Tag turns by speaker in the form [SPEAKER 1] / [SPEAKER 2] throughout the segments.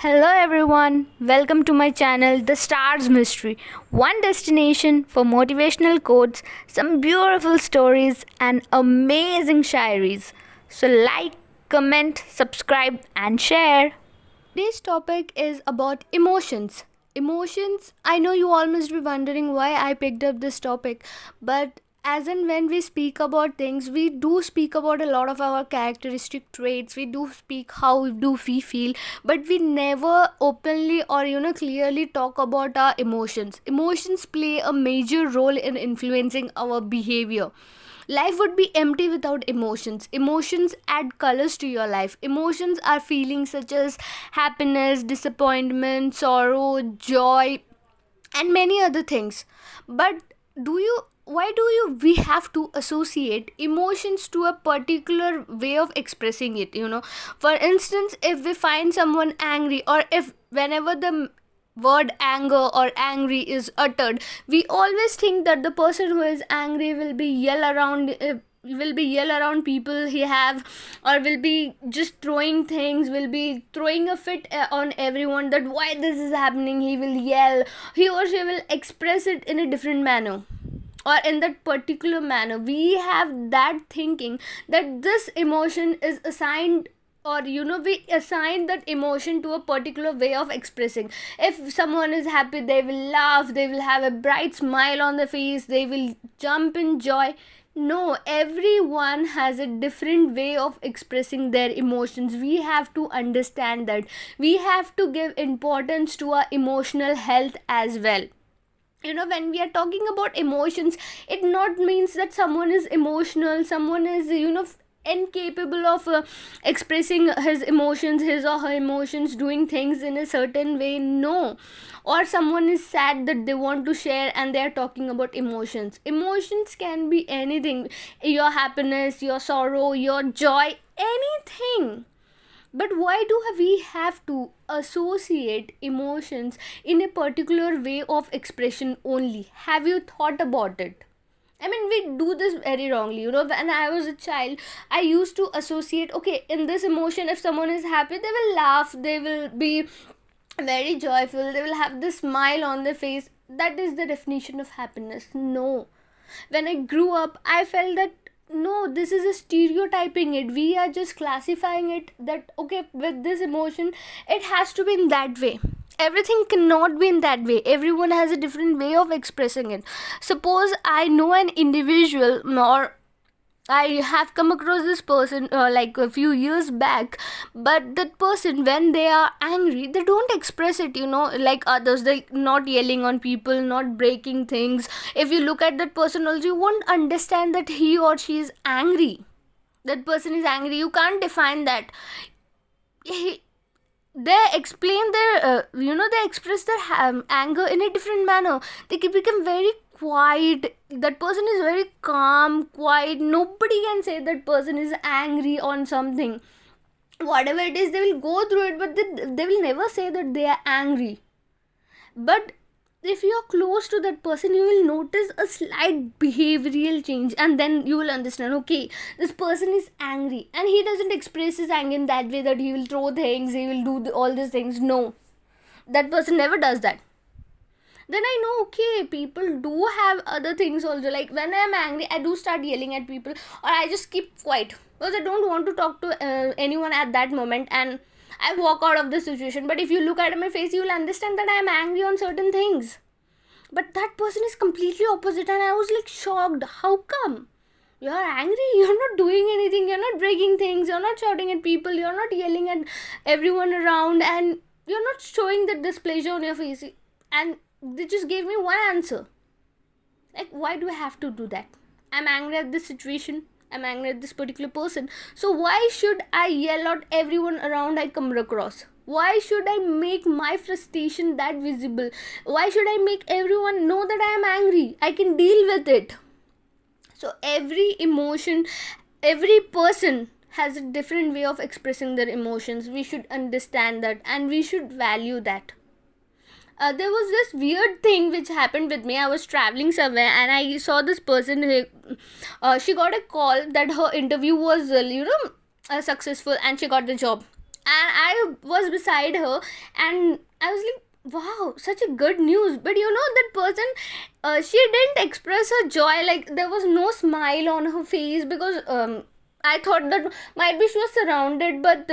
[SPEAKER 1] Hello everyone, welcome to my channel The Stars Mystery. One destination for motivational quotes, some beautiful stories, and amazing shairis. So, like, comment, subscribe, and share. Today's topic is about emotions. Emotions, I know you all must be wondering why I picked up this topic, but as and when we speak about things, we do speak about a lot of our characteristic traits, we do speak how do we feel, but we never openly or clearly talk about our emotions. Emotions play a major role in influencing our behavior. Life would be empty without emotions. Emotions add colors to your life. Emotions are feelings such as happiness, disappointment, sorrow, joy, and many other things. But do you why do you we have to associate emotions to a particular way of expressing it? For instance, if we find someone angry, or if whenever the word anger or angry is uttered, we always think that the person who is angry will be yell around people he have, or will be just throwing things, will be throwing a fit on everyone, that why this is happening. He will yell, he or she will express it in a different manner, or in that particular manner. We have that thinking that this emotion is assigned, or we assign that emotion to a particular way of expressing. If someone is happy, they will laugh, they will have a bright smile on their face, they will jump in joy. No, everyone has a different way of expressing their emotions. We have to understand that. We have to give importance to our emotional health as well. When we are talking about emotions, it not means that someone is emotional, someone is incapable of expressing his or her emotions, doing things in a certain way. No. Or someone is sad that they want to share and they are talking about emotions. Emotions can be anything: your happiness, your sorrow, your joy, anything. But why do we have to associate emotions in a particular way of expression only? Have you thought about it? I mean, we do this very wrongly. When I was a child, I used to associate, okay, in this emotion, if someone is happy, they will laugh, they will be very joyful, they will have this smile on their face. That is the definition of happiness. No. When I grew up, I felt that no, this is a stereotyping it. We are just classifying it that, okay, with this emotion, it has to be in that way. Everything cannot be in that way. Everyone has a different way of expressing it. Suppose I know an individual, or I have come across this person like a few years back, but that person, when they are angry, they don't express it, like others. They not yelling on people, not breaking things. If you look at that person also, you won't understand that he or she is angry. That person is angry. You can't define that. They explain their they express their anger in a different manner. They can become very quiet. That person is very calm, quiet. Nobody can say that person is angry on something. Whatever it is, they will go through it, but they will never say that they are angry. But if you are close to that person, you will notice a slight behavioral change, and then you will understand, okay, this person is angry, and he doesn't express his anger in that way that he will throw things, he will do all these things. No, that person never does that. Then I know, okay, people do have other things also. Like when I am angry, I do start yelling at people, or I just keep quiet because I don't want to talk to anyone at that moment, and I walk out of the situation. But if you look at my face, you will understand that I am angry on certain things. But that person is completely opposite, and I was like shocked. How come? You're angry, you're not doing anything, you're not breaking things, you're not shouting at people, you're not yelling at everyone around, and you're not showing the displeasure on your face. And they just gave me one answer. Like, why do I have to do that? I'm angry at this situation. I'm angry at this particular person. So why should I yell at everyone around I come across? Why should I make my frustration that visible? Why should I make everyone know that I am angry? I can deal with it. So every emotion, every person has a different way of expressing their emotions. We should understand that, and we should value that. There was this weird thing which happened with me. I was traveling somewhere and I saw this person. She got a call that her interview was, successful, and she got the job. and I was beside her, and I was like, wow, such a good news. But that person, she didn't express her joy. Like, there was no smile on her face, because I thought that might be she was surrounded but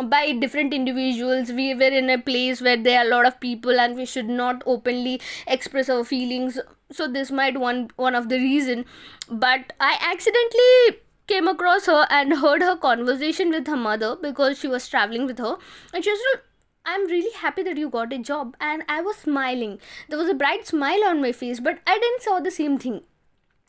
[SPEAKER 1] by different individuals. We were in a place where there are a lot of people, and we should not openly express our feelings. So this might one of the reason. But I accidentally came across her and heard her conversation with her mother, because she was traveling with her, and she was like, I'm really happy that you got a job. And I was smiling. There was a bright smile on my face, but I didn't saw the same thing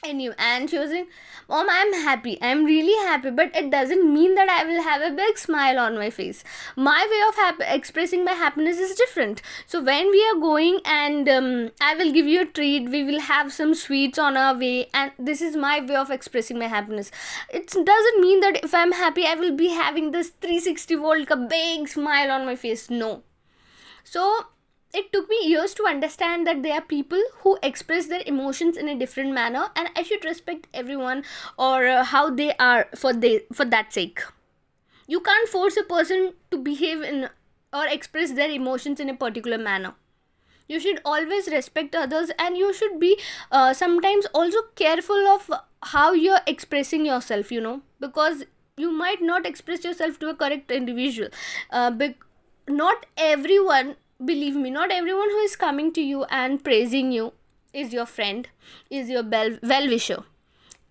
[SPEAKER 1] in you. And she was like, Mom, I'm happy, I'm really happy, but it doesn't mean that I will have a big smile on my face. My way of expressing my happiness is different. So when we are going, and I will give you a treat, we will have some sweets on our way, and this is my way of expressing my happiness. It doesn't mean that if I'm happy, I will be having this 360 volt a big smile on my face. No. So it took me years to understand that there are people who express their emotions in a different manner, and I should respect everyone, or how they are, for that sake. You can't force a person to behave in or express their emotions in a particular manner. You should always respect others, and you should be sometimes also careful of how you're expressing yourself, because you might not express yourself to a correct individual. Not everyone, believe me, not everyone who is coming to you and praising you is your friend, is your well wisher.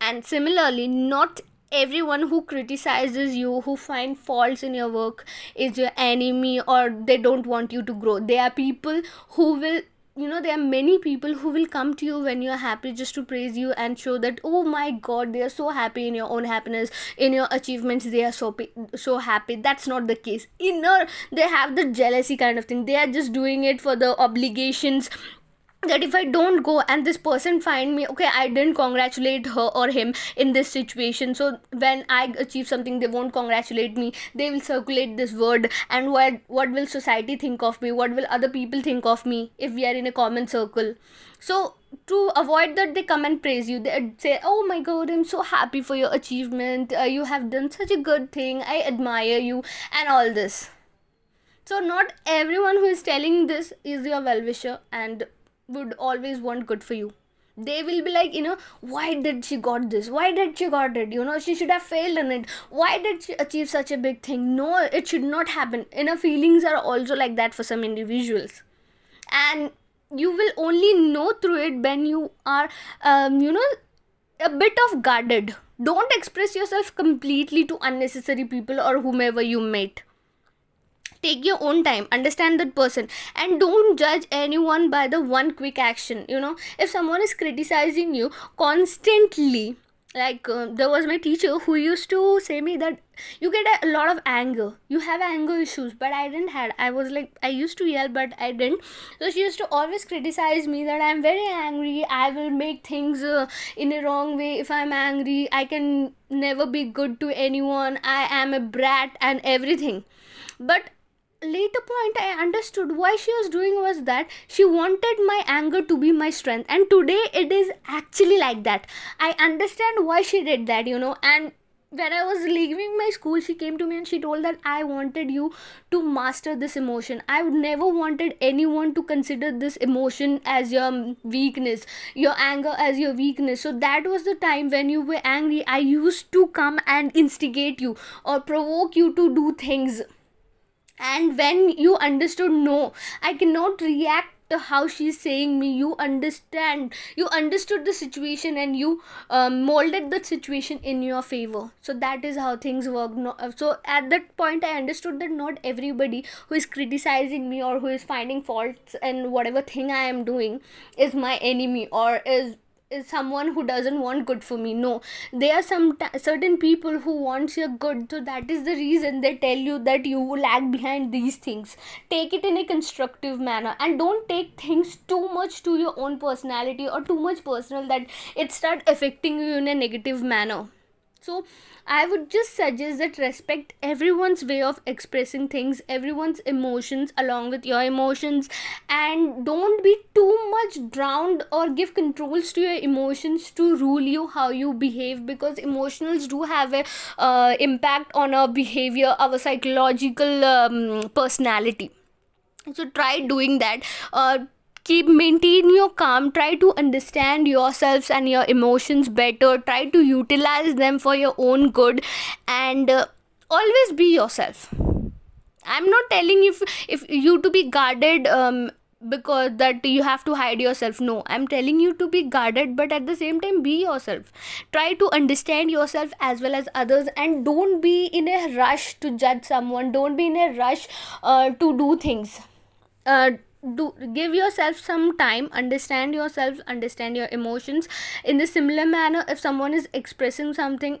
[SPEAKER 1] And similarly, not everyone who criticizes you, who find faults in your work, is your enemy, or they don't want you to grow. There are people who will, there are many people who will come to you when you're happy, just to praise you and show that, oh my god, they are so happy in your own happiness, in your achievements, they are so happy. That's not the case. They have the jealousy kind of thing. They are just doing it for the obligations, that if I don't go and this person find me, okay, I didn't congratulate her or him in this situation, so when I achieve something, they won't congratulate me. They will circulate this word, and what will society think of me, what will other people think of me if we are in a common circle. So to avoid that, they come and praise you. They say, oh my god, I'm so happy for your achievement, you have done such a good thing, I admire you, and all this. So not everyone who is telling this is your well-wisher and would always want good for you. They will be like, why did she got this, why did she got it, she should have failed in it, why did she achieve such a big thing. No, it should not happen. Inner feelings are also like that for some individuals, and you will only know through it when you are a bit of guarded. Don't express yourself completely to unnecessary people or whomever you meet. Take your own time, understand that person, and don't judge anyone by the one quick action. If someone is criticizing you constantly, like there was my teacher who used to say me that you get a lot of anger, you have anger issues, but I didn't had. I was like, I used to yell, but I didn't. So she used to always criticize me that I'm very angry, I will make things in a wrong way. If I'm angry, I can never be good to anyone, I am a brat and everything. But later point, I understood why she was doing was that she wanted my anger to be my strength, and today it is actually like that. I understand why she did that. And when I was leaving my school, she came to me and she told that I wanted you to master this emotion. I would never wanted anyone to consider this emotion as your weakness, your anger as your weakness. So that was the time when you were angry, I used to come and instigate you or provoke you to do things. And when you understood, no, I cannot react to how she's saying me, you understood the situation, and you molded the situation in your favor. So that is how things work. So at that point, I understood that not everybody who is criticizing me or who is finding faults in whatever thing I am doing is my enemy, or is someone who doesn't want good for me. No, there are certain people who wants your good. So that is the reason they tell you that you lag behind these things. Take it in a constructive manner, and don't take things too much to your own personality or too much personal that it start affecting you in a negative manner. So I would just suggest that respect everyone's way of expressing things, everyone's emotions along with your emotions, and don't be too much drowned or give controls to your emotions to rule you how you behave, because emotions do have a impact on our behavior, our psychological personality. So try doing that. Keep maintain your calm, try to understand yourselves and your emotions better, try to utilize them for your own good, and always be yourself. I'm not telling if you to be guarded, because that you have to hide yourself. No, I'm telling you to be guarded, but at the same time be yourself. Try to understand yourself as well as others, and don't be in a rush to judge someone, don't be in a rush to do things. uh, do give yourself some time, understand yourself, understand your emotions. In the similar manner, if someone is expressing something,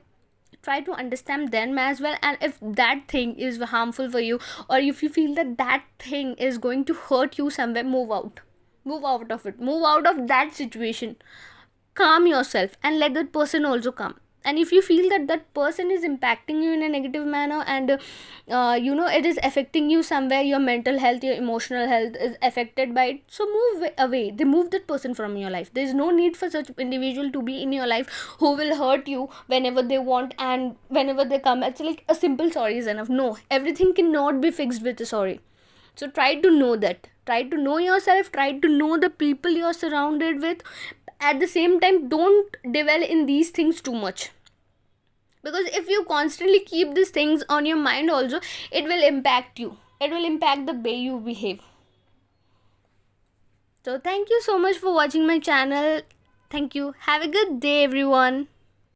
[SPEAKER 1] try to understand them as well, and if that thing is harmful for you, or if you feel that that thing is going to hurt you somewhere, move out of it, move out of that situation. Calm yourself and let that person also calm. And if you feel that that person is impacting you in a negative manner, and it is affecting you somewhere, your mental health, your emotional health is affected by it, so move away, remove that person from your life. There is no need for such individual to be in your life who will hurt you whenever they want and whenever they come. It's like a simple sorry is enough. No, everything cannot be fixed with a sorry. So try to know that, try to know yourself, try to know the people you're surrounded with. At the same time, don't dwell in these things too much, because if you constantly keep these things on your mind also, it will impact you, it will impact the way you behave. So thank you so much for watching my channel. Thank you, have a good day everyone.